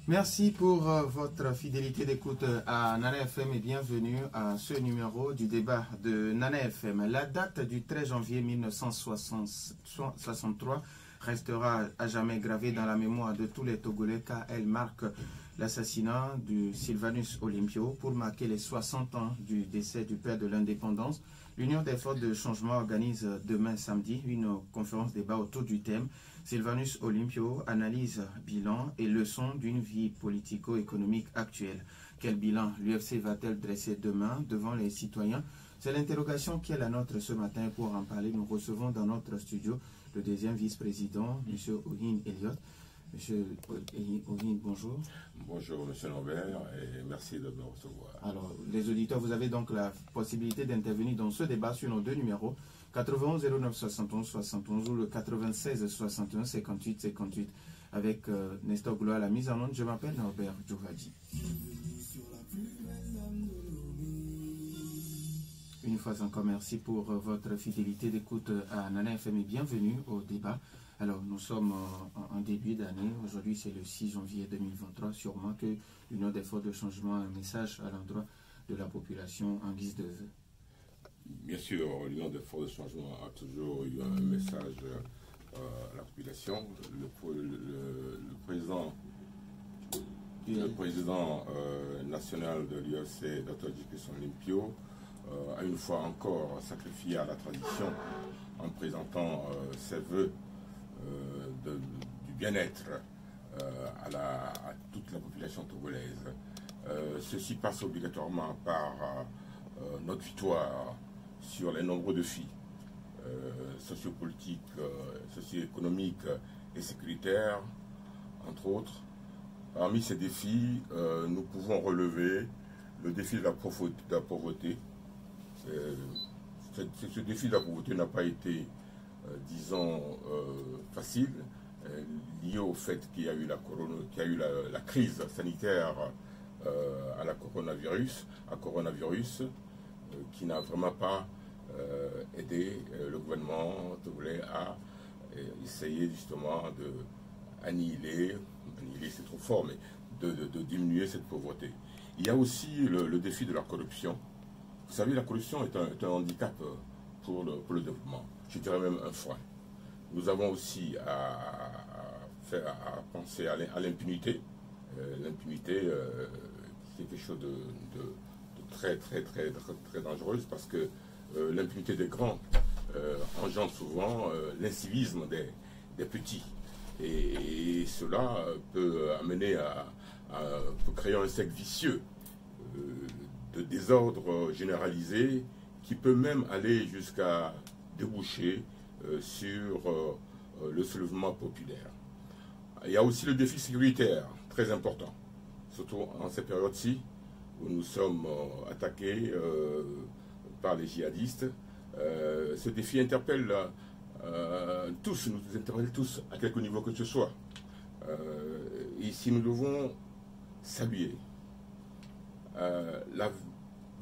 Merci pour votre fidélité d'écoute à Nana FM et bienvenue à ce numéro du débat de Nana FM. La date du 13 janvier 1963 restera à jamais gravée dans la mémoire de tous les Togolais car elle marque l'assassinat du Sylvanus Olympio pour marquer les 60 ans du décès du père de l'indépendance. L'Union des forces de changement organise demain samedi une conférence débat autour du thème Sylvanus Olympio, analyse, bilan et leçons d'une vie politico-économique actuelle. Quel bilan l'UFC va-t-elle dresser demain devant les citoyens? C'est l'interrogation qui est la nôtre ce matin. Pour en parler, nous recevons dans notre studio le deuxième vice-président, M. Ohin Elliott. Monsieur Ohin, bonjour. Bonjour, Monsieur Lambert, et merci de me recevoir. Alors, les auditeurs, vous avez donc la possibilité d'intervenir dans ce débat sur nos deux numéros, 91 09 71 71 ou le 96 61 58 58 avec Nestor Gloire à la mise en onde. Je m'appelle Norbert Djouvadi. Une fois encore, merci pour votre fidélité d'écoute à Nana FM et bienvenue au débat. Alors, nous sommes en début d'année. Aujourd'hui, c'est le 6 janvier 2023. Sûrement que l'Union des forces de changement a un message à l'endroit de la population en guise de vœux. Bien sûr, l'Union des forces de changement a toujours eu un message à la population. Le président national de l'UFC, Dr. Djibril Olympio, a une fois encore sacrifié à la tradition en présentant ses vœux du bien-être à toute la population togolaise. Ceci passe obligatoirement par notre victoire sur les nombreux défis sociopolitiques, socio-économiques et sécuritaires, entre autres. Parmi ces défis, nous pouvons relever le défi de la pauvreté. Ce défi de la pauvreté n'a pas été, disons, facile, lié au fait qu'il y a eu la crise sanitaire à coronavirus, qui n'a vraiment pas aidé le gouvernement togolais à essayer justement de annihiler c'est trop fort, mais de diminuer cette pauvreté. Il y a aussi le défi de la corruption. Vous savez, la corruption est un handicap pour le développement, je dirais même un frein. Nous avons aussi à penser à l'impunité. L'impunité, c'est quelque chose de très dangereuse parce que l'impunité des grands engendre souvent l'incivisme des petits. Et cela peut amener peut créer un cercle vicieux de désordre généralisé qui peut même aller jusqu'à déboucher sur le soulèvement populaire. Il y a aussi le défi sécuritaire, très important, surtout en ces périodes-ci où nous sommes attaqués par les djihadistes. Ce défi interpelle nous interpelle tous, à quelque niveau que ce soit. Ici, nous devons saluer la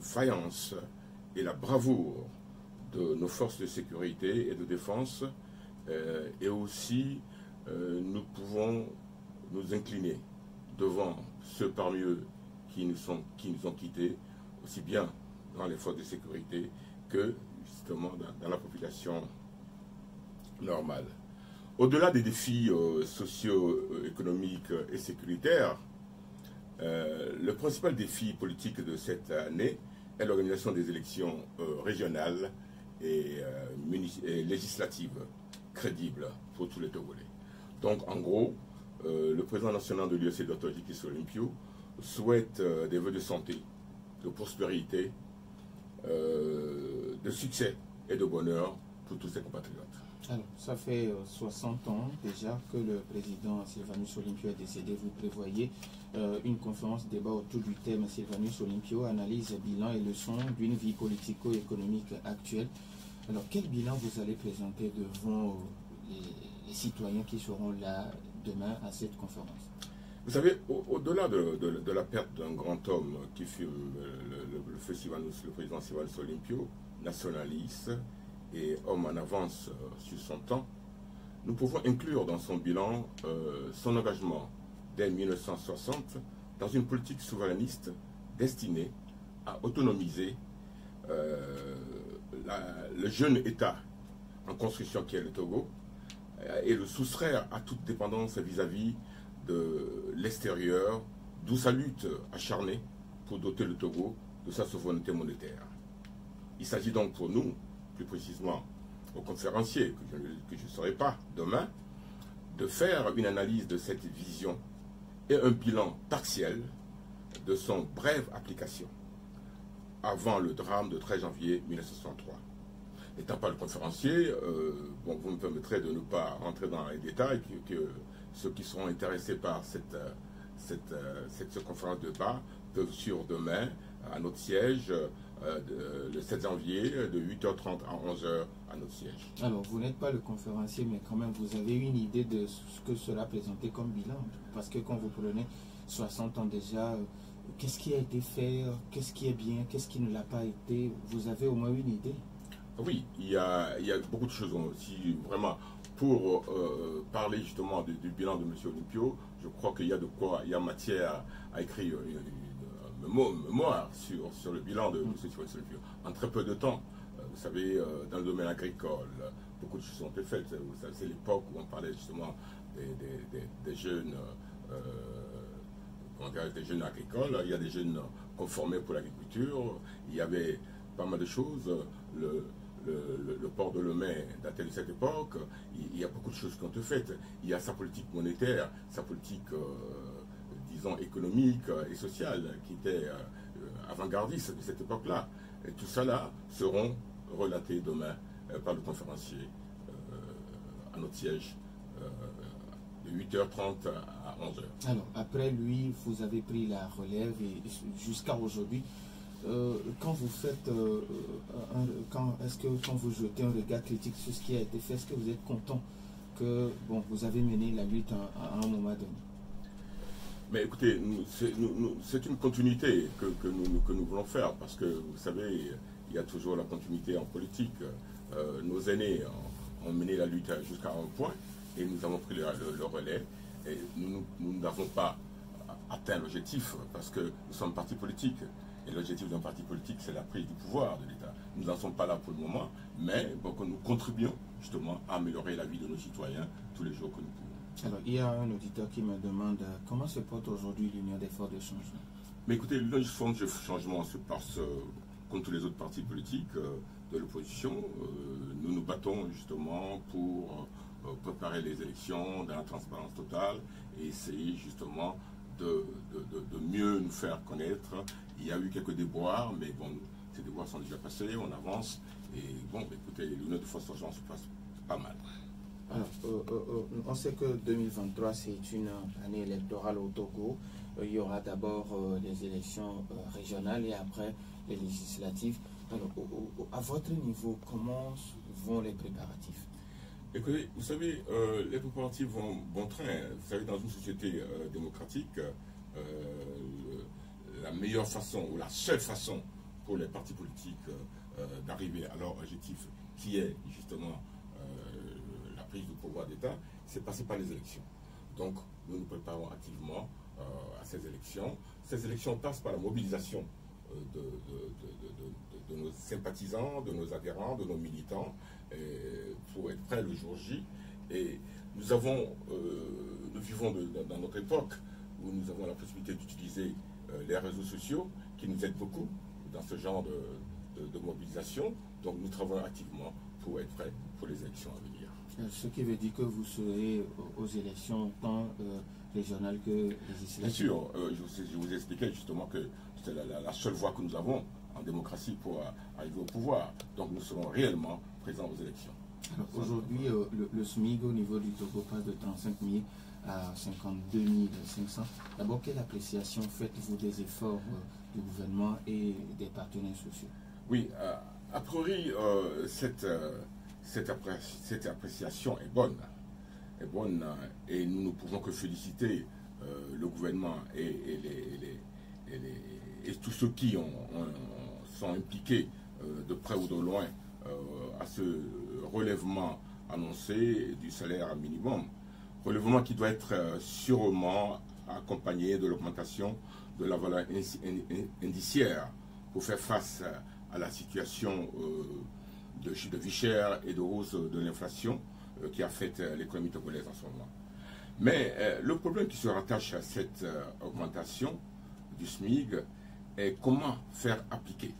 vaillance et la bravoure de nos forces de sécurité et de défense, et aussi nous pouvons nous incliner devant ceux parmi eux qui nous ont quittés, aussi bien dans les forces de sécurité que justement dans la population normale. Au-delà des défis socio-économiques et sécuritaires, le principal défi politique de cette année est l'organisation des élections régionales et législatives crédibles pour tous les Togolais. Donc, en gros, le président national de l'UFC, Dr. Djibril Olympio, souhaite des vœux de santé, de prospérité, de succès et de bonheur pour tous ses compatriotes. Alors, ça fait 60 ans déjà que le président Sylvanus Olympio est décédé. Vous prévoyez une conférence débat autour du thème Sylvanus Olympio, analyse, bilan et leçons d'une vie politico-économique actuelle. Alors, quel bilan vous allez présenter devant les citoyens qui seront là demain à cette conférence? Vous savez, au-delà de la perte d'un grand homme qui fut le président Sylvanus Olympio, nationaliste et homme en avance sur son temps, nous pouvons inclure dans son bilan son engagement dès 1960 dans une politique souverainiste destinée à autonomiser le jeune État en construction qui est le Togo et le soustraire à toute dépendance vis-à-vis de l'extérieur, d'où sa lutte acharnée pour doter le Togo de sa souveraineté monétaire. Il s'agit donc pour nous, plus précisément aux conférenciers, que je ne serai pas demain, de faire une analyse de cette vision et un bilan partiel de son brève application avant le drame de 13 janvier 1963. N'étant pas le conférencier, vous me permettrez de ne pas rentrer dans les détails, que ceux qui seront intéressés par cette conférence de débat peuvent suivre demain à notre siège, le 7 janvier, de 8h30 à 11h à notre siège. Alors, vous n'êtes pas le conférencier, mais quand même, vous avez une idée de ce que cela présentait comme bilan. Parce que quand vous prenez 60 ans déjà, qu'est-ce qui a été fait, qu'est-ce qui est bien, qu'est-ce qui ne l'a pas été, vous avez au moins une idée? Oui, il y a beaucoup de choses aussi, vraiment, pour parler justement du bilan de M. Olympio. Je crois qu'il y a de quoi, il y a matière à écrire un mémoire sur le bilan de M. Olympio. En très peu de temps, vous savez, dans le domaine agricole, beaucoup de choses ont été faites. C'est l'époque où on parlait justement des jeunes, des jeunes agricoles. Il y a des jeunes conformés pour l'agriculture. Il y avait pas mal de choses. Le port de Lomé datait de cette époque. Il y a beaucoup de choses qui ont été faites. Il y a sa politique monétaire, sa politique, disons, économique et sociale qui était avant-gardiste de cette époque-là. Et tout ça là seront relatés demain par le conférencier à notre siège de 8h30 à 11h. Alors, après lui, vous avez pris la relève et jusqu'à aujourd'hui. Quand vous faites, quand vous jetez un regard critique sur ce qui a été fait, est-ce que vous êtes content que vous avez mené la lutte à un moment donné? Mais écoutez, c'est une continuité que nous voulons faire, parce que vous savez, il y a toujours la continuité en politique. Nos aînés ont mené la lutte jusqu'à un point et nous avons pris le relais. Et nous n'avons pas atteint l'objectif parce que nous sommes parti politique. Et l'objectif d'un parti politique, c'est la prise du pouvoir de l'État. Nous n'en sommes pas là pour le moment, mais nous contribuons justement à améliorer la vie de nos citoyens tous les jours que nous pouvons. Alors, il y a un auditeur qui me demande comment se porte aujourd'hui l'Union des forces de changement. Mais écoutez, l'Union des forces de changement se passe comme tous les autres partis politiques de l'opposition. Nous nous battons justement pour préparer les élections dans la transparence totale et essayer justement de mieux nous faire connaître. Il y a eu quelques déboires, mais bon, ces déboires sont déjà passés, on avance. Et bon, écoutez, l'Union des forces de changement se passe pas mal. Alors, on sait que 2023, c'est une année électorale au Togo. Il y aura d'abord les élections régionales et après les législatives. Alors, à votre niveau, comment vont les préparatifs? Écoutez, vous savez, les préparatifs vont bon train. Vous savez, dans une société démocratique, la meilleure façon ou la seule façon pour les partis politiques d'arriver à leur objectif, qui est justement la prise du pouvoir d'État, c'est passer par les élections. Donc, nous nous préparons activement à ces élections. Ces élections passent par la mobilisation de nos sympathisants, de nos adhérents, de nos militants, pour être prêts le jour J. Et nous vivons dans notre époque où nous avons la possibilité d'utiliser les réseaux sociaux qui nous aident beaucoup dans ce genre de mobilisation. Donc nous travaillons activement pour être prêts pour les élections à venir. Ce qui veut dire que vous serez aux élections tant régionales que législatives. Bien sûr, je vous expliquais justement que c'est la seule voie que nous avons en démocratie pour arriver au pouvoir. Donc nous serons réellement présents aux élections. Aujourd'hui, le SMIC au niveau du Togo passe de 35 000 à 52 500. D'abord, quelle appréciation faites-vous des efforts du gouvernement et des partenaires sociaux? Oui, a priori, cette appréciation est bonne. Et nous ne pouvons que féliciter le gouvernement et tous ceux qui sont impliqués de près ou de loin à ce relèvement annoncé du salaire minimum. Relèvement qui doit être sûrement accompagné de l'augmentation de la valeur indiciaire pour faire face à la situation de vie chère et de hausse de l'inflation qui affecte l'économie togolaise en ce moment. Mais le problème qui se rattache à cette augmentation du SMIC est comment faire appliquer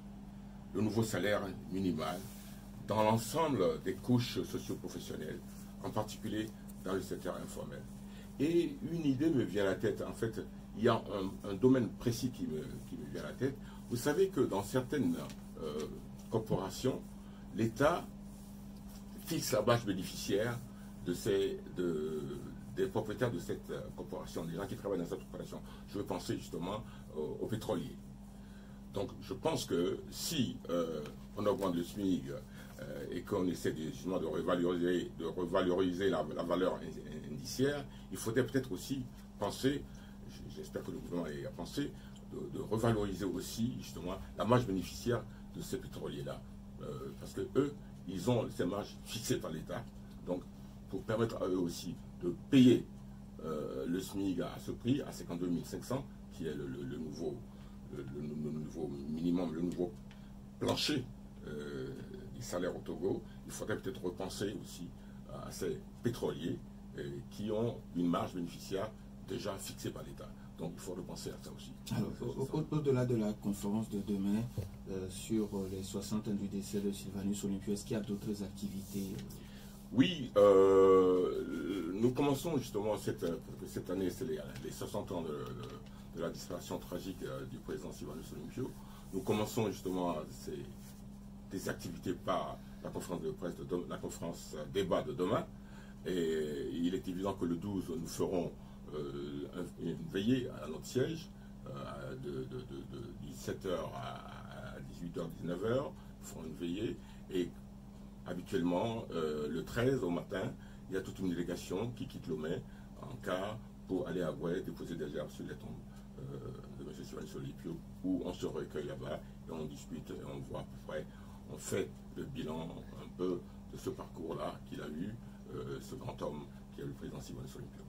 le nouveau salaire minimal dans l'ensemble des couches socio-professionnelles, en particulier dans le secteur informel. Et une idée me vient à la tête. En fait, il y a un domaine précis qui me vient à la tête. Vous savez que dans certaines corporations, l'État fixe la base bénéficiaire des propriétaires de cette corporation, des gens qui travaillent dans cette corporation. Je veux penser justement aux pétroliers. Donc je pense que si on augmente le SMIC et qu'on essaie justement de revaloriser la valeur indiciaire, il faudrait peut-être aussi penser, j'espère que le gouvernement y a pensé, de revaloriser aussi justement la marge bénéficiaire de ces pétroliers-là. Parce que eux, ils ont ces marges fixées par l'État. Donc pour permettre à eux aussi de payer le SMIC à ce prix, à 52 500, qui est le nouveau minimum, le nouveau plancher des salaires au Togo, il faudrait peut-être repenser aussi à ces pétroliers qui ont une marge bénéficiaire déjà fixée par l'État. Donc il faut repenser à ça aussi. Au-delà de la conférence de demain sur les 60 ans du décès de Sylvanus Olympio, est-ce qu'il y a d'autres activités? Oui, nous commençons justement cette année, c'est les 60 ans de la disparition tragique du président Sylvanus Olympio. Nous commençons justement des activités par la conférence de presse la conférence débat de demain. Et il est évident que le 12, nous ferons une veillée à notre siège de 17h à 18h, 19h. Nous ferons une veillée. Et habituellement, le 13 au matin, il y a toute une délégation qui quitte Lomé en car pour aller à Ouai déposer des herbes sur les tombes de M. Sylvanus Olympio, où on se recueille là-bas et on discute et on voit à peu près, on fait le bilan un peu de ce parcours-là qu'il a eu, ce grand homme qui est le président Sylvanus Olympio.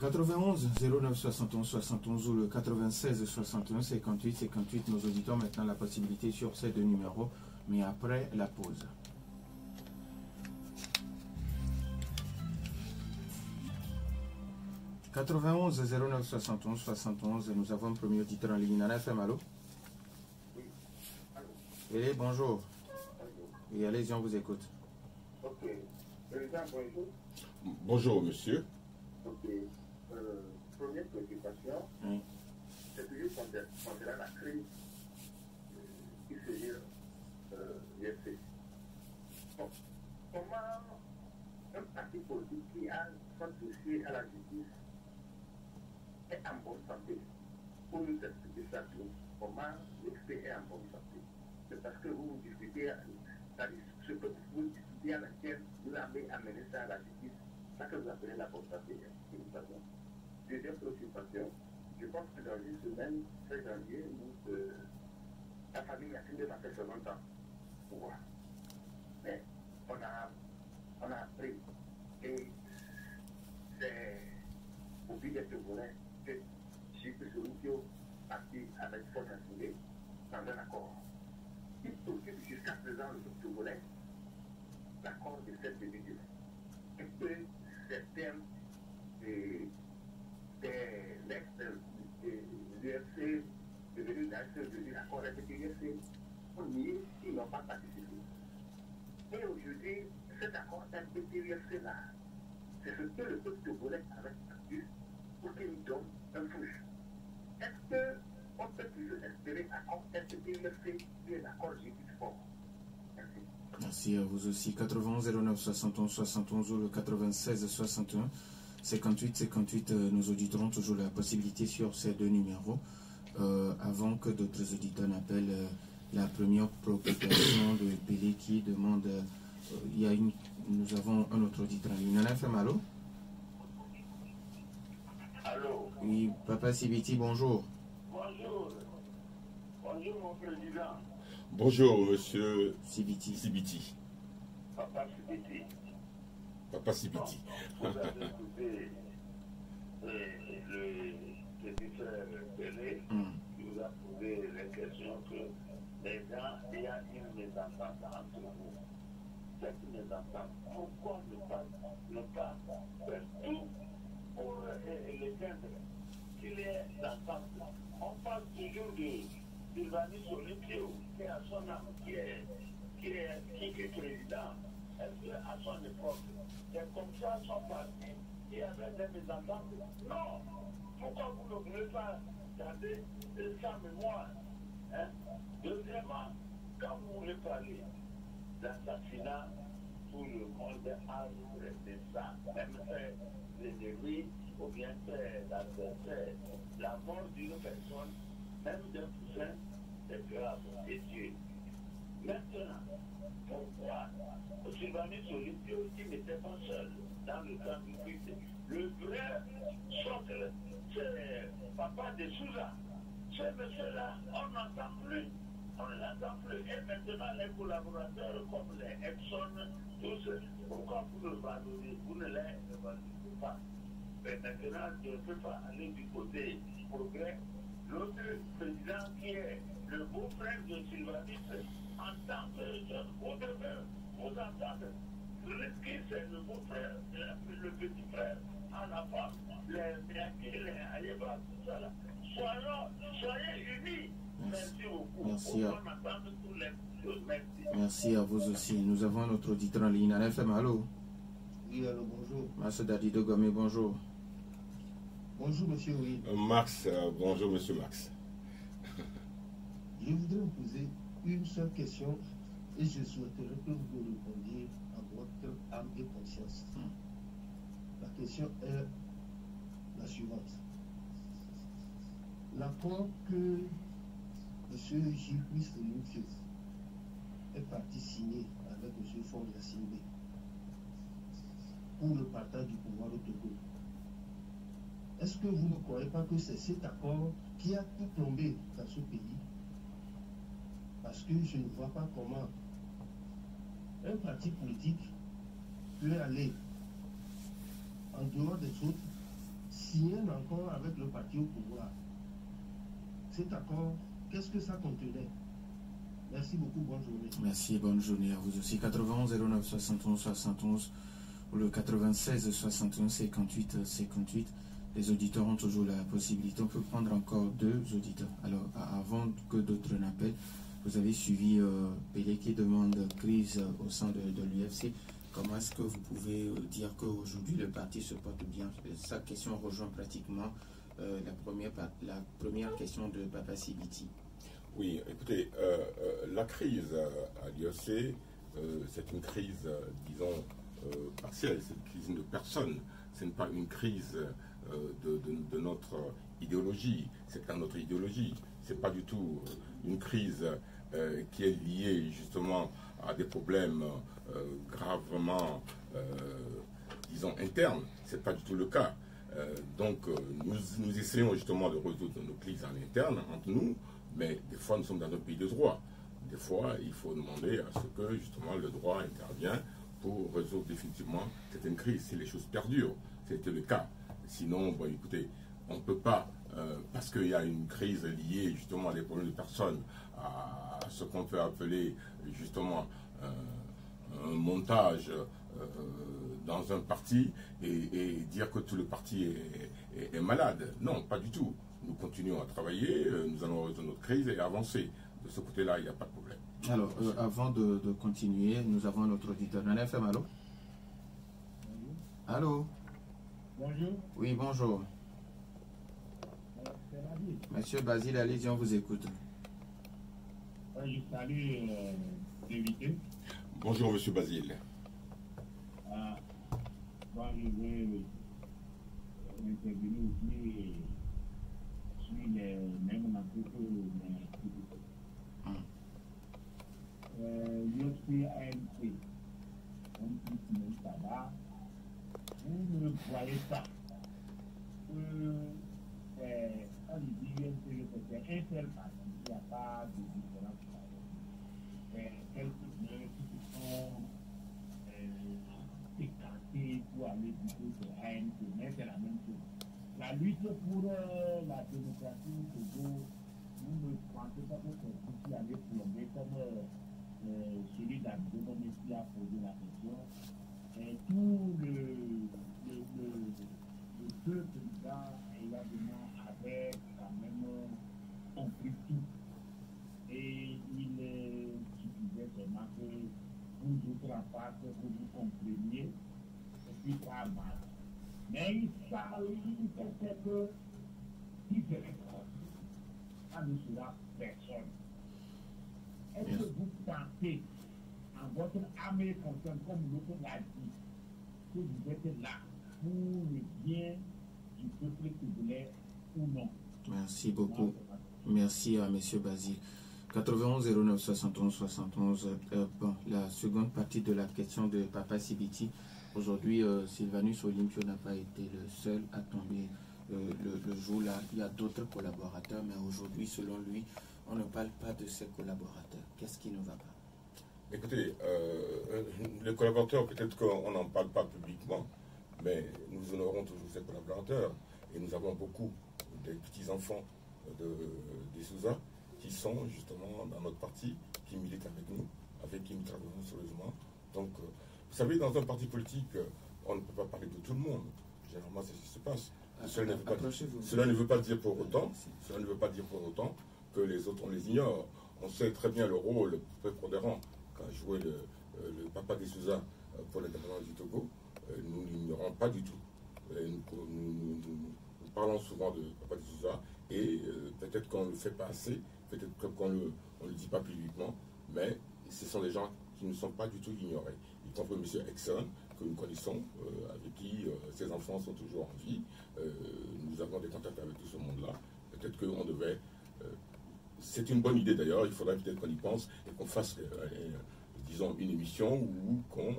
91 09 71 71 ou le 96 61 58 58, nos auditeurs ont maintenant la possibilité sur ces deux numéros, mais après la pause. « 91 09 71 71, nous avons un premier auditeur en ligne. Nana FM, allô? Oui. Oui, bonjour. Oui, allez-y, on vous écoute. Ok. Président, bonjour. Bonjour, monsieur. Ok. Première préoccupation, Oui. c'est toujours concernant la crise qui se vit l'UFC. Bon. Comment un parti politique qui a son dossier à la justice est en bonne santé? Pour nous expliquer ça, comment l'UFC est en bonne santé? C'est parce que vous discutez, ce que vous discutez à laquelle vous avez amené ça à la justice, ça que vous appelez la bonne santé. Deuxième préoccupation, je pense que dans une semaine, 13 janvier, la famille a fini de faire 60 ans pour voir. Mais on a appris, et c'est au but d'être volé, que Sylvanus Olympio parti avec force assurée dans un accord. Il occupe jusqu'à présent le Togolais l'accord de cette division. Et que certains l'UFC devenu l'accord avec l'UFC ont nié qu'ils n'ont pas participé. Et aujourd'hui, cet accord avec l'UFC là, c'est ce que le peuple togolais avait attendu pour qu'il nous donne un push. Est-ce qu'on peut toujours espérer accord avec l'UFC qui est l'accord juridique fort? Merci. Merci à vous aussi. 91 09 71 71 ou le 96 61 58 58, nos auditeurs ont toujours la possibilité sur ces deux numéros. Avant que d'autres auditeurs n'appellent, la première préoccupation de Pelé qui demande, nous avons un autre auditeur en ligne. Nana FM, allô? Allô? Oui, Papa Sibiti, bonjour. Bonjour. Bonjour mon président. Bonjour, monsieur Sibiti. Sibiti. Papa Sibiti. Papa Sibiti. Vous avez écouté petit frère Pelé, qui vous a posé les questions que les gens, il y a une mésentente entre vous. Cette mésentente, pourquoi ne pas faire tout pour l'éteindre, qu'il est ensemble? On parle toujours de Sylvanus Olympio, qui est à son âme, qui est président. Est-ce qu'à son époque, c'est comme ça son parti, il y avait des mésententes? Non! Pourquoi vous ne voulez pas garder sa mémoire? Hein? Deuxièmement, quand vous voulez parler d'assassinat, tout le monde a regretté ça, même fait l'ennemi ou bien fait l'adversaire. La mort d'une personne, même d'un cousin, c'est grave, c'est Dieu. Maintenant, pourquoi Sylvanus Olympio, qui n'était pas seul dans le temps du Christ, le vrai socle, c'est Papa de Souza. Ce monsieur-là, on n'entend plus. On ne l'entend plus. Et maintenant, les collaborateurs comme les Epson, tous, pourquoi vous ne les valorisez pas? Mais maintenant, je ne peux pas aller du côté progrès. L'autre président qui est le beau-frère de Sylvanus, en tant que jeune, vous devez vous entendre. Qui c'est le beau-frère, le petit frère, à la femme, les Miaki, les Ayeba, tout ça là. Soyez unis. Merci beaucoup. Merci à vous aussi. Nous avons notre auditeur en ligne. FM, allô? Oui, allô, bonjour. Monsieur Dadi Dogomé, bonjour. Bonjour, monsieur, oui. Max, bonjour, monsieur Max. Je voudrais vous poser une seule question et je souhaiterais que vous me répondiez à votre âme et conscience. La question est la suivante. L'accord que M. Gilles Olympio est parti signer avec M. Ford Yassimbe pour le partage du pouvoir au Togo. Est-ce que vous ne croyez pas que c'est cet accord qui a tout plombé dans ce pays? Parce que je ne vois pas comment un parti politique peut aller en dehors des autres, signer un accord avec le parti au pouvoir. Cet accord, qu'est-ce que ça contenait? Merci beaucoup, bonne journée. Merci, bonne journée à vous aussi. 91 09 71 71 ou le 96 61 58 58. Les auditeurs ont toujours la possibilité. On peut prendre encore 2 auditeurs. Alors, avant que d'autres n'appellent, vous avez suivi Pelé qui demande crise au sein de l'UFC. Comment est-ce que vous pouvez dire qu'aujourd'hui le parti se porte bien? Sa question rejoint pratiquement la première question de Papa Sibiti. Oui, écoutez, la crise à l'UFC, c'est une crise, disons, partielle, c'est une crise de personne. Ce n'est pas une crise de notre idéologie, c'est pas notre idéologie. C'est pas du tout une crise qui est liée justement à des problèmes gravement, disons, internes. C'est pas du tout le cas. Donc, nous essayons justement de résoudre nos crises en interne entre nous, mais des fois, nous sommes dans un pays de droit. Des fois, il faut demander à ce que justement le droit intervienne pour résoudre définitivement certaines crises, si les choses perdurent. C'était le cas. Sinon, bon, écoutez, on ne peut pas, parce qu'il y a une crise liée justement à des problèmes de personnes, à ce qu'on peut appeler justement un montage dans un parti et dire que tout le parti est malade. Non, pas du tout. Nous continuons à travailler, nous allons résoudre notre crise et avancer. De ce côté-là, il n'y a pas de problème. Alors, avant de continuer, nous avons notre auditeur. FM, allô? Bonjour. Allô? Bonjour. Oui, bonjour. C'est Basile. Monsieur Basile, allez-y, on vous écoute. Je salue l'invité. Bonjour, monsieur Basile. Moi, je veux intervenir aussi sur les mêmes entreprises l'UFC ANC, on dit même ça là. Vous ne voyez pas on dit UFC, c'est un seul parti, il n'y a pas de différence. Quelques biens qui se sont écartés pour aller du côté ANC, mais c'est la même chose. La la lutte pour la démocratie au Togo, vous ne pensez pas que c'est ce qui avait plombé comme celui d'Abdou qui a posé la question. Et tout le deux présidents également avaient quand même compris tout. Et il suffisait seulement que vous autres en face, que vous compreniez, et puis ça marche. Mais il fait quelque différence. Ça ne sera personne. Est-ce que vous pensez, en votre âme et conscience, comme l'autre l'a dit, que vous êtes là pour le bien du peuple togolais ou non? Merci beaucoup. Merci à M. Basile. 91 09 71 71. Bon, la seconde partie de la question de Papa Sibiti. Aujourd'hui, Sylvanus Olympio n'a pas été le seul à tomber le jour-là. Il y a d'autres collaborateurs, mais aujourd'hui, selon lui, on ne parle pas de ses collaborateurs. Qu'est-ce qui ne va pas? Écoutez, les collaborateurs, peut-être qu'on n'en parle pas publiquement, mais nous honorons toujours ces collaborateurs. Et nous avons beaucoup des petits-enfants des Souza qui sont justement dans notre parti, qui militent avec nous, avec qui nous travaillons sérieusement. Donc, vous savez, dans un parti politique, on ne peut pas parler de tout le monde. Généralement, c'est ce qui se passe. Cela ne veut pas dire pour autant que les autres, on les ignore. On sait très bien le rôle prépondérant qu'a joué le papa des Souza pour l'indépendance du Togo. Nous l'ignorons pas du tout. Nous parlons souvent de papa des Souza et peut-être qu'on ne le fait pas assez, peut-être qu'on ne le dit pas publiquement, mais ce sont des gens qui ne sont pas du tout ignorés. Y compris M. Exxon, que nous connaissons, avec qui ses enfants sont toujours en vie. Nous avons des contacts avec tout ce monde-là. Peut-être qu'on devait... c'est une bonne idée d'ailleurs, il faudrait peut-être qu'on y pense et qu'on fasse, disons, une émission ou qu'on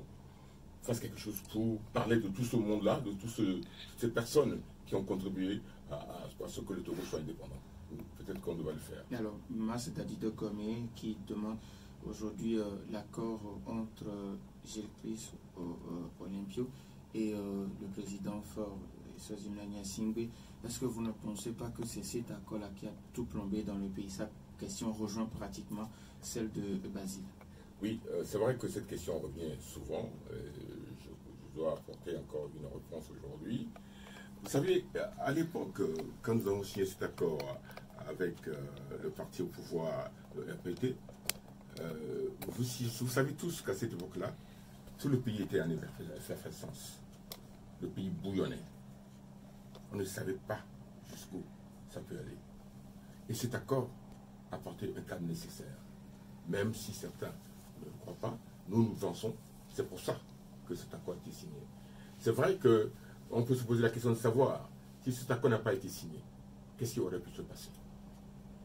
fasse quelque chose pour parler de tout ce monde-là, de toutes ces personnes qui ont contribué à ce que le Togo soit indépendant. Peut-être qu'on devrait le faire. Alors, Mas Dadido Komé qui demande aujourd'hui l'accord entre Gilles Christ Olympio et le président fort Sozimania Singbe. Est-ce que vous ne pensez pas que c'est cet accord-là qui a tout plombé dans le pays? Sa question rejoint pratiquement celle de Basile. Oui, c'est vrai que cette question revient souvent. Je dois apporter encore une réponse aujourd'hui. Vous savez, à l'époque, quand nous avons signé cet accord avec le parti au pouvoir, le RPT, vous savez tous qu'à cette époque-là, tout le pays était en effervescence. Le pays bouillonnait. On ne savait pas jusqu'où ça peut aller. Et cet accord a apporté un cadre nécessaire. Même si certains ne le croient pas, nous pensons, c'est pour ça que cet accord a été signé. C'est vrai qu'on peut se poser la question de savoir si cet accord n'a pas été signé, qu'est-ce qui aurait pu se passer?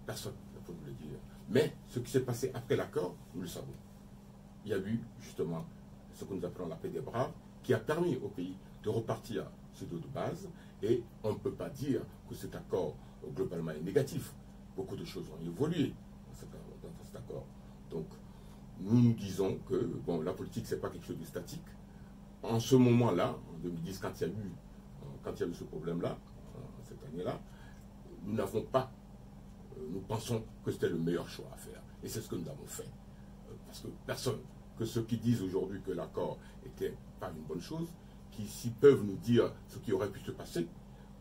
Personne ne peut nous le dire. Mais ce qui s'est passé après l'accord, nous le savons. Il y a eu justement ce que nous appelons la paix des braves, qui a permis au pays de repartir sur d'autres bases. Et on ne peut pas dire que cet accord globalement est négatif. Beaucoup de choses ont évolué dans cet accord. Donc, nous disons que bon, la politique, ce n'est pas quelque chose de statique. En ce moment-là, en 2010, quand il y a eu ce problème-là, cette année-là, nous n'avons pas, nous pensons que c'était le meilleur choix à faire. Et c'est ce que nous avons fait. Parce que personne, que ceux qui disent aujourd'hui que l'accord n'était pas une bonne chose, qui s'y peuvent nous dire ce qui aurait pu se passer,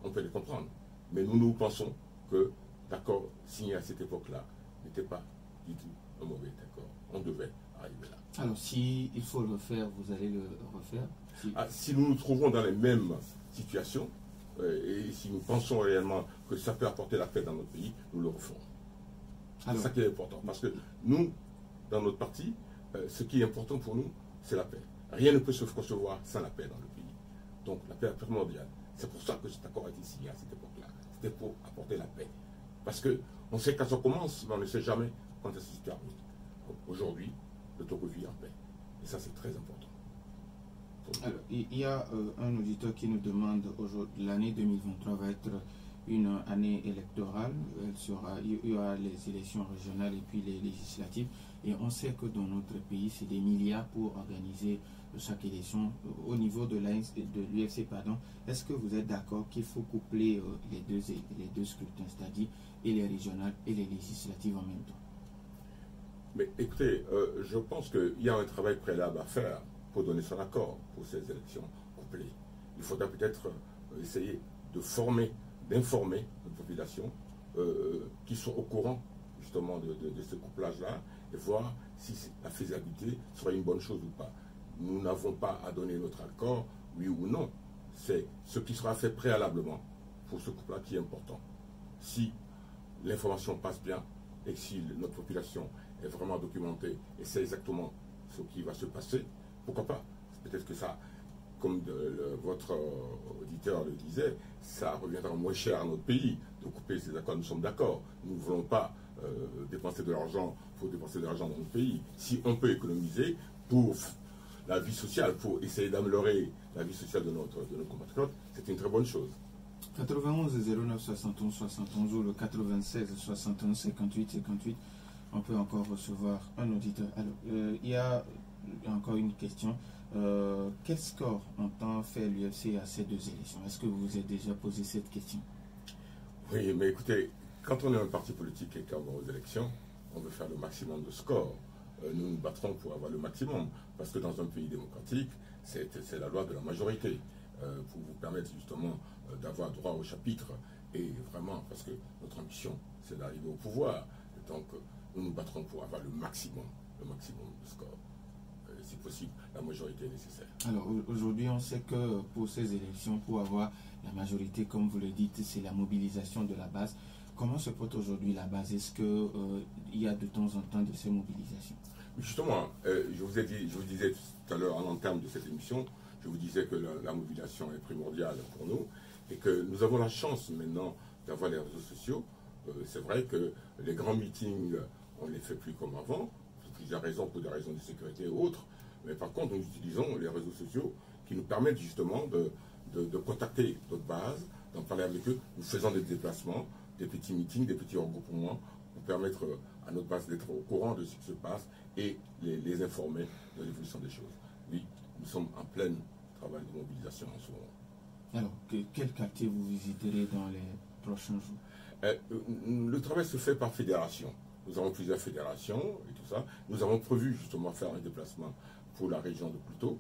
on peut les comprendre. Mais nous pensons que l'accord signé à cette époque-là n'était pas du tout un mauvais accord. On devait arriver là. Alors, si il faut le refaire, vous allez le refaire? Si nous nous trouvons dans les mêmes situations, et si nous pensons réellement que ça peut apporter la paix dans notre pays, nous le referons. C'est ça qui est important. Parce que nous, dans notre parti, ce qui est important pour nous, c'est la paix. Rien ne peut se concevoir sans la paix dans le pays. Donc la paix est primordiale. C'est pour ça que cet accord a été signé à cette époque-là. C'était pour apporter la paix. Parce qu'on sait quand ça commence, mais on ne sait jamais quand ça se termine. Aujourd'hui, le Togo vit en paix. Et ça, c'est très important. Alors, il y a un auditeur qui nous demande aujourd'hui, l'année 2023 va être une année électorale. Il y aura les élections régionales et puis les législatives. Et on sait que dans notre pays, c'est des milliards pour organiser chaque élection au niveau de l'UFC. Est-ce que vous êtes d'accord qu'il faut coupler les deux scrutins, c'est-à-dire et les régionales et les législatives en même temps? Mais écoutez, je pense qu'il y a un travail préalable à faire pour donner son accord pour ces élections couplées. Il faudra peut-être essayer de former, d'informer la population qui sont au courant justement de ce couplage-là et voir si la faisabilité sera une bonne chose ou pas. Nous n'avons pas à donner notre accord, oui ou non. C'est ce qui sera fait préalablement pour ce couple-là qui est important. Si l'information passe bien et si notre population est vraiment documentée et sait exactement ce qui va se passer, pourquoi pas? Peut-être que ça, comme votre auditeur le disait, ça reviendra moins cher à notre pays de couper ces accords. Nous sommes d'accord. Nous ne voulons pas dépenser de l'argent. Il faut dépenser de l'argent dans notre pays. Si on peut économiser pour la vie sociale, pour essayer d'améliorer la vie sociale de nos compatriotes, c'est une très bonne chose. 91 09 71 71 ou le 96 71 58 58, on peut encore recevoir un auditeur. Alors, il y a encore une question. Quel score entend faire l'UFC à ces deux élections? Est-ce que vous vous êtes déjà posé cette question? Oui, mais écoutez, quand on est un parti politique et qu'on va aux élections, on veut faire le maximum de scores. Nous nous battrons pour avoir le maximum, parce que dans un pays démocratique, c'est la loi de la majorité, pour vous permettre justement d'avoir droit au chapitre, et vraiment, parce que notre ambition, c'est d'arriver au pouvoir. Et donc, nous nous battrons pour avoir le maximum de scores. Si possible, la majorité est nécessaire. Alors aujourd'hui, on sait que pour ces élections, pour avoir la majorité, comme vous le dites, c'est la mobilisation de la base. Comment se porte aujourd'hui la base? Est-ce qu'il y a de temps en temps de ces mobilisations? Justement, je vous disais tout à l'heure en termes de cette émission, je vous disais que la mobilisation est primordiale pour nous et que nous avons la chance maintenant d'avoir les réseaux sociaux. C'est vrai que les grands meetings, on ne les fait plus comme avant, pour plusieurs raisons, pour des raisons de sécurité et autres. Mais par contre, nous utilisons les réseaux sociaux qui nous permettent justement de contacter d'autres bases, d'en parler avec eux. Nous faisons des déplacements, des petits meetings, des petits regroupements pour permettre à notre base d'être au courant de ce qui se passe et les informer de l'évolution des choses. Oui, nous sommes en plein travail de mobilisation en ce moment. Alors, quel quartier vous visiterez dans les prochains jours? Le travail se fait par fédération. Nous avons plusieurs fédérations et tout ça. Nous avons prévu justement faire un déplacement pour la région de Pluto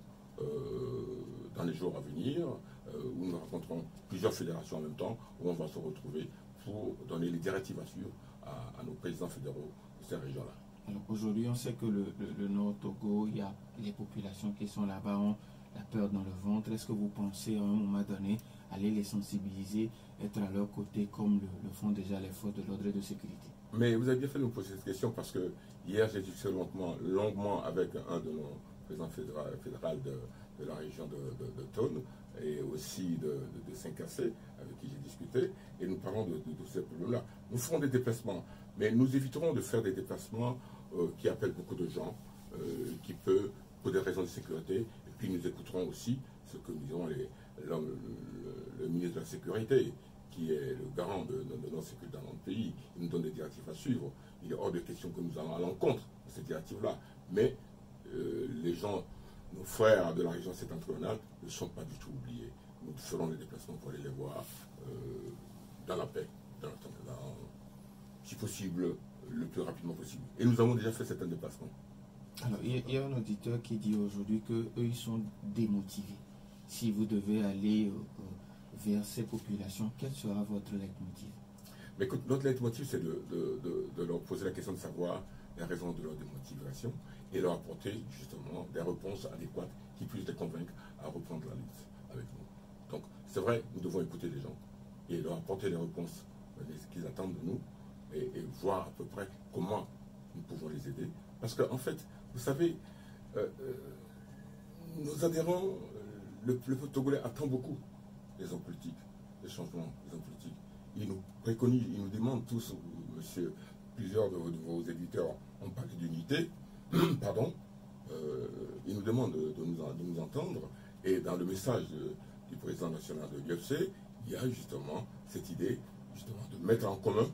dans les jours à venir, où nous rencontrons plusieurs fédérations en même temps, où on va se retrouver pour donner les directives à suivre à nos présidents fédéraux de ces régions-là. Alors aujourd'hui, on sait que le Nord Togo, il y a les populations qui sont là-bas, ont la peur dans le ventre. Est-ce que vous pensez à un moment donné aller les sensibiliser, être à leur côté comme le font déjà les forces de l'ordre et de sécurité? Mais vous avez bien fait de me poser cette question parce que hier j'ai discuté longuement avec un de nos présidents fédéraux de la région de Tone et aussi de Saint-Cassé avec qui j'ai discuté et nous parlons de ces problèmes-là. Nous ferons des déplacements, mais nous éviterons de faire des déplacements qui appellent beaucoup de gens, qui peuvent, pour des raisons de sécurité, et puis nous écouterons aussi ce que nous diront le ministre de la Sécurité, qui est le garant de notre sécurité dans notre pays. Il nous donne des directives à suivre. Il est hors de question que nous allons à l'encontre de ces directives-là. Mais les gens, nos frères de la région septentrionale, ne sont pas du tout oubliés. Nous ferons des déplacements pour aller les voir dans la paix, si possible, le plus rapidement possible. Et nous avons déjà fait certains déplacements. Alors, il y a un auditeur qui dit aujourd'hui qu'eux, ils sont démotivés. Si vous devez aller vers ces populations, quel sera votre leitmotiv? Mais écoute, notre leitmotiv, c'est de leur poser la question de savoir les raisons de leur démotivation et leur apporter justement des réponses adéquates qui puissent les convaincre à reprendre la lutte avec nous. Donc, c'est vrai, nous devons écouter les gens et leur apporter les réponses qu'ils attendent de nous et voir à peu près comment nous pouvons les aider. Parce qu'en fait, vous savez, nos adhérents, le peuple togolais attend beaucoup des hommes politiques, des changements des hommes politiques. Ils nous préconisent, ils nous demandent tous, monsieur, plusieurs de vos éditeurs ont parlé d'unité, pardon, ils nous demandent de nous entendre, et dans le message du président national de l'UFC, il y a justement cette idée justement de mettre en commun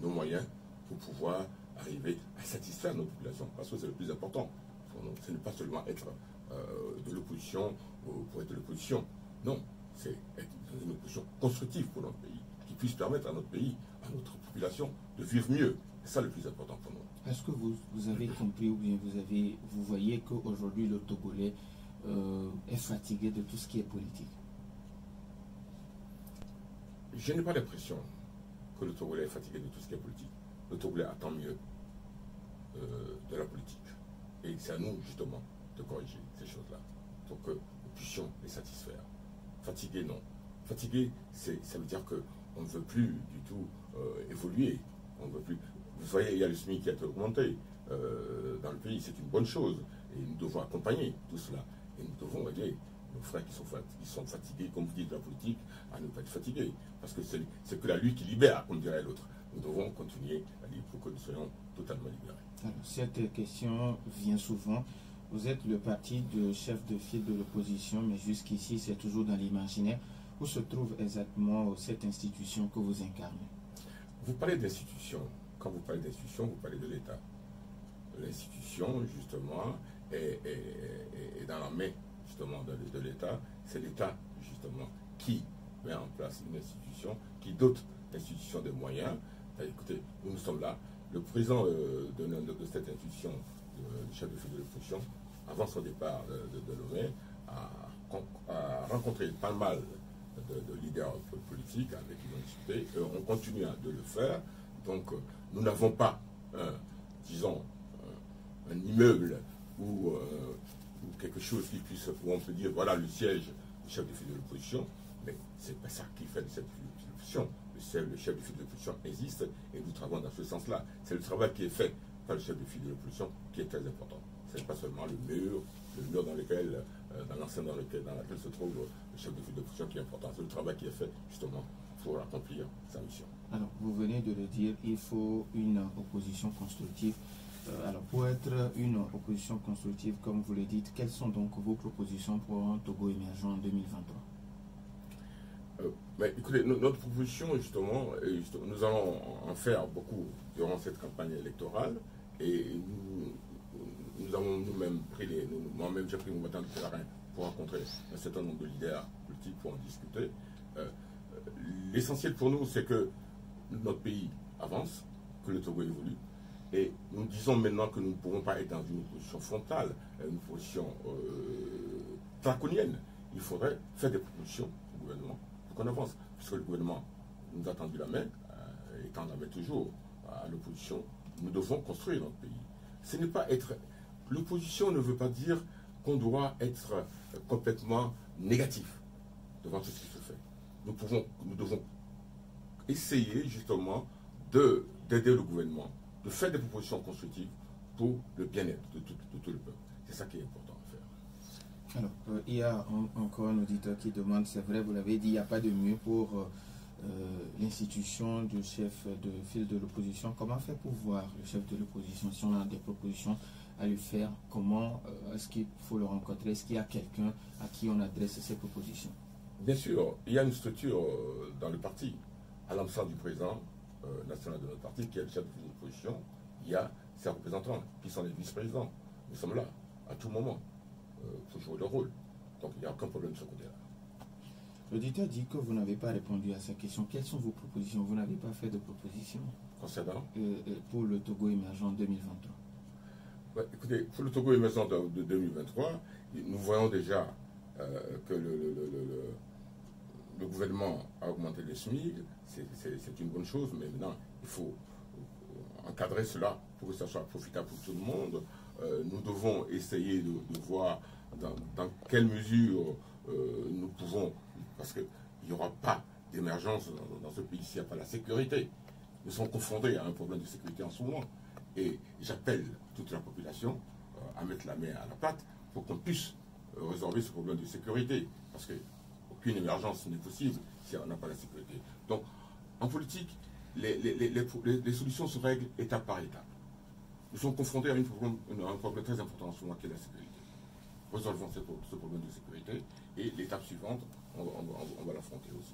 nos moyens pour pouvoir arriver à satisfaire nos populations, parce que c'est le plus important. Ce n'est pas seulement être de l'opposition pour être de l'opposition. Non, c'est être dans une opposition constructive pour notre pays, qui puisse permettre à notre pays, à notre population, de vivre mieux. C'est ça le plus important pour nous. Est-ce que vous avez compris ou bien vous voyez qu'aujourd'hui le Togolais est fatigué de tout ce qui est politique? Je n'ai pas l'impression que le Togolais est fatigué de tout ce qui est politique. Le Togolais attend mieux de la politique. Et c'est à nous, justement, de corriger ces choses-là, pour que nous puissions les satisfaire. Fatigué, non. Fatigué, ça veut dire qu'on ne veut plus du tout évoluer. On veut plus. Vous voyez, il y a le SMIC qui a été augmenté dans le pays, c'est une bonne chose. Et nous devons accompagner tout cela. Et nous devons aider nos frères qui sont fatigués, comme vous dites, de la politique, à ne pas être fatigués. Parce que c'est que la lutte qui libère, comme dirait l'autre. Nous devons continuer à lire pour que nous soyons totalement libérés. Alors, cette question vient souvent. Vous êtes le parti de chef de file de l'opposition, mais jusqu'ici, c'est toujours dans l'imaginaire. Où se trouve exactement cette institution que vous incarnez? Vous parlez d'institution. Quand vous parlez d'institution, vous parlez de l'État. L'institution, justement, est dans la main, justement, de l'État. C'est l'État, justement, qui met en place une institution, qui dote l'institution des moyens. Écoutez, nous sommes là. Le président de cette institution, le chef de file de l'opposition, avant son départ de Lomé, a rencontré pas mal de leaders politiques avec qui ils ont discuté. On continue de le faire. Donc, nous n'avons pas, disons, un immeuble ou quelque chose où on peut dire, voilà le siège du chef de file de l'opposition, mais ce n'est pas ça qui fait de cette opposition. Le chef de file de l'opposition existe et nous travaillons dans ce sens-là. C'est le travail qui est fait par le chef de file de l'opposition qui est très important. Ce n'est pas seulement le mur dans lequel, dans l'enceinte dans laquelle se trouve le chef de file de l'opposition qui est important. C'est le travail qui est fait justement pour accomplir sa mission. Alors, vous venez de le dire, il faut une opposition constructive. Alors, pour être une opposition constructive, comme vous le dites, quelles sont donc vos propositions pour un Togo émergent en 2023? Écoutez, notre proposition, justement, nous allons en faire beaucoup durant cette campagne électorale et nous avons nous-mêmes moi-même j'ai pris mon matin de terrain pour rencontrer un certain nombre de leaders politiques pour en discuter. L'essentiel pour nous, c'est que notre pays avance, que le Togo évolue. Et nous disons maintenant que nous ne pourrons pas être dans une position frontale, une position draconienne. Il faudrait faire des propositions au gouvernement pour qu'on avance. Puisque le gouvernement nous a tendu la main, et tend la main toujours à l'opposition, nous devons construire notre pays. Ce n'est pas être. L'opposition ne veut pas dire qu'on doit être complètement négatif devant tout ce qui se fait. Nous devons essayer justement d'aider le gouvernement, de faire des propositions constructives pour le bien-être de tout le peuple. C'est ça qui est important à faire. Alors, il y a encore un auditeur qui demande, c'est vrai, vous l'avez dit, il n'y a pas de mieux pour l'institution du chef de file de l'opposition. Comment faire pour voir le chef de l'opposition? Si on a des propositions à lui faire, comment est-ce qu'il faut le rencontrer? Est-ce qu'il y a quelqu'un à qui on adresse ces propositions? Bien sûr, il y a une structure dans le parti. À l'absence du président national de notre parti, qui est le chef de l'opposition, il y a ses représentants, qui sont les vice-présidents. Nous sommes là, à tout moment, pour jouer le rôle. Donc il n'y a aucun problème de ce côté-là. L'auditeur dit que vous n'avez pas répondu à sa question. Quelles sont vos propositions? Vous n'avez pas fait de propositions concernant pour le Togo émergent 2023. Écoutez, pour le Togo émergent de 2023, nous voyons déjà que le gouvernement a augmenté les SMIC, c'est une bonne chose, mais maintenant il faut encadrer cela pour que ça soit profitable pour tout le monde. Nous devons essayer de voir dans quelle mesure nous pouvons, parce qu'il n'y aura pas d'émergence dans ce pays s'il n'y a pas la sécurité. Nous sommes confrontés à un problème de sécurité en ce moment. Et j'appelle toute la population à mettre la main à la pâte pour qu'on puisse résorber ce problème de sécurité. Parce qu'aucune émergence n'est possible si on n'a pas la sécurité. Donc, en politique, les solutions se règlent étape par étape. Nous sommes confrontés à un problème très important en ce moment qui est la sécurité. Résolvons ce problème de sécurité et l'étape suivante, on va l'affronter aussi.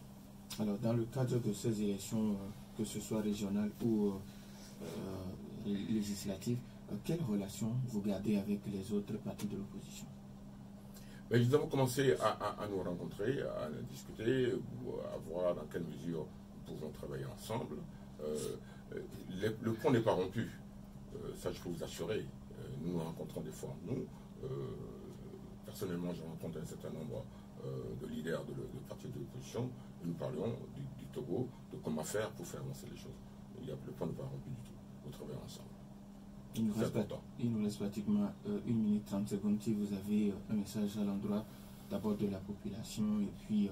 Alors, dans le cadre de ces élections, que ce soit régionales ou législatives, quelle relation vous gardez avec les autres partis de l'opposition? Nous avons commencé à nous rencontrer, à discuter, à voir dans quelle mesure nous pouvons travailler ensemble. Le pont n'est pas rompu, ça je peux vous assurer. Nous nous rencontrons des fois. Personnellement, je rencontre un certain nombre de leaders de partis de l'opposition. Nous parlons du Togo, de comment faire pour faire avancer les choses. Le pont n'est pas rompu du tout. Nous travaillons ensemble. Il nous reste pratiquement 1 minute 30 secondes. Si vous avez un message à l'endroit d'abord de la population et puis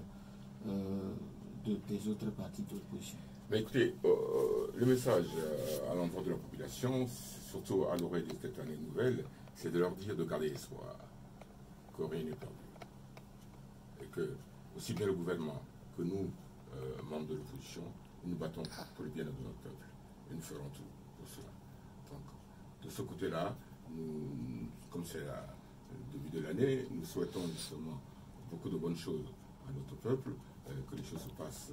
des autres partis de l'opposition. Mais écoutez, le message à l'endroit de la population, surtout à l'oreille de cette année nouvelle, c'est de leur dire de garder espoir, que rien n'est perdu. Et que, aussi bien le gouvernement que nous, membres de l'opposition, nous battons pour le bien-être de notre peuple. Et nous ferons tout pour cela. Donc, de ce côté-là, comme c'est le début de l'année, nous souhaitons justement beaucoup de bonnes choses à notre peuple, que les choses se passent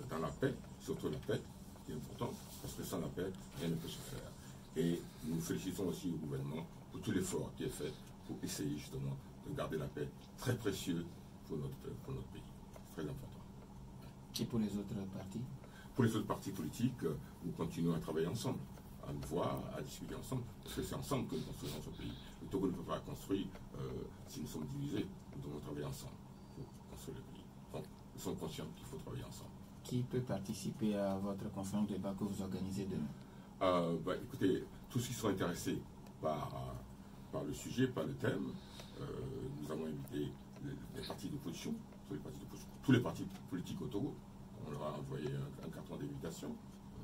dans la paix, surtout la paix, qui est importante, parce que sans la paix, rien ne peut se faire. Et nous félicitons aussi au gouvernement pour tout l'effort qui est fait pour essayer justement de garder la paix, très précieux pour notre pays. Très important. Et pour les autres partis? Pour les autres partis politiques, nous continuons à travailler ensemble, à nous voir, à discuter ensemble, parce que c'est ensemble que nous construisons ce pays. Le Togo ne peut pas construire si nous sommes divisés. Nous devons travailler ensemble pour construire le pays. Donc, nous sommes conscients qu'il faut travailler ensemble. Qui peut participer à votre conférence de débat que vous organisez demain? Écoutez, tous ceux qui sont intéressés par le sujet, par le thème, nous avons invité les partis d'opposition, tous les partis politiques au Togo. On leur a envoyé un carton d'invitation.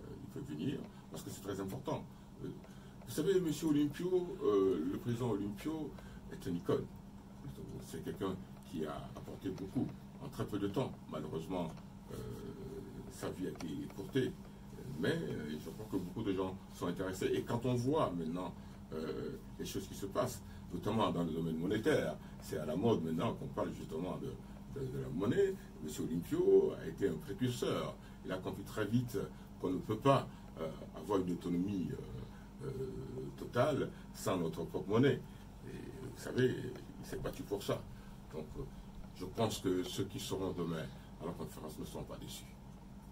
Ils peuvent venir, parce que c'est très important. Vous savez, M. Olympio, le président Olympio, est une icône. C'est quelqu'un qui a apporté beaucoup en très peu de temps. Malheureusement, sa vie a été écourtée. Mais je crois que beaucoup de gens sont intéressés. Et quand on voit maintenant les choses qui se passent, notamment dans le domaine monétaire, c'est à la mode maintenant qu'on parle justement de la monnaie. M. Olympio a été un précurseur. Il a compris très vite qu'on ne peut pas avoir une autonomie totale sans notre propre monnaie. Et vous savez, il s'est battu pour ça. Donc, je pense que ceux qui seront demain à la conférence ne seront pas déçus.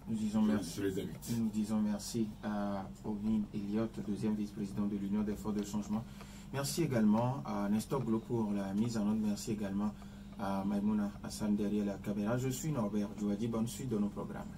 Nous disons merci. Je les invite. Nous disons merci à Ovin Elliott, deuxième vice-président de l'Union des forces de changement. Merci également à Nestor Glo pour la mise en ordre. Merci également à Maïmouna Hassan derrière la caméra. Je suis Norbert Djouadi. Bonne suite de nos programmes.